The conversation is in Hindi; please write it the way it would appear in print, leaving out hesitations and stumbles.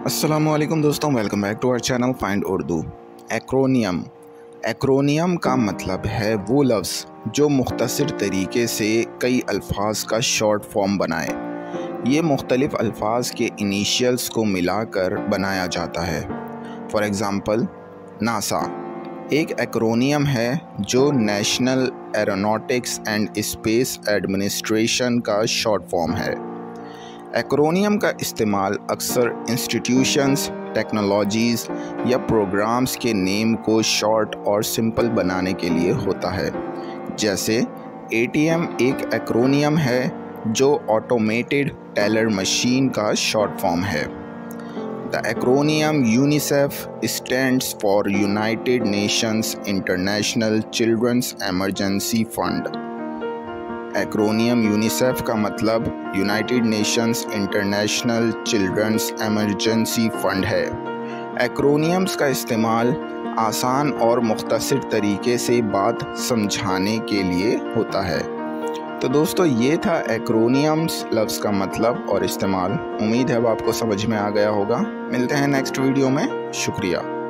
अस्सलामुअलैकुम दोस्तों, welcome back to our channel find Urdu. Acronym. Acronym का मतलब है वो लफ्ज़ जो मुख्तसर तरीके से कई अल्फाज का शॉर्ट फॉर्म बनाए। ये मुख्तलिफ़ अल्फाज के इनिशियल्स को मिलाकर बनाया जाता है। फॉर एग्ज़ाम्पल, नासा एक एक्रोनियम है जो national aeronautics and space administration का शॉर्ट फॉर्म है। एक्रोनियम का इस्तेमाल अक्सर इंस्टीट्यूशंस, टेक्नोलॉजीज़ या प्रोग्राम्स के नेम को शॉर्ट और सिंपल बनाने के लिए होता है। जैसे ATM एक एक्रोनियम है जो ऑटोमेटेड टेलर मशीन का शॉर्ट फॉर्म है। The acronym UNICEF stands for United Nations International Children's Emergency Fund. Acronym UNICEF का मतलब United Nations International Children's Emergency Fund है। एक्रोनियम्स का इस्तेमाल आसान और मुख्तसर तरीके से बात समझाने के लिए होता है। तो दोस्तों, ये था एक्रोनियम्स लफ्ज़ का मतलब और इस्तेमाल। उम्मीद है अब आपको समझ में आ गया होगा। मिलते हैं नेक्स्ट वीडियो में। शुक्रिया।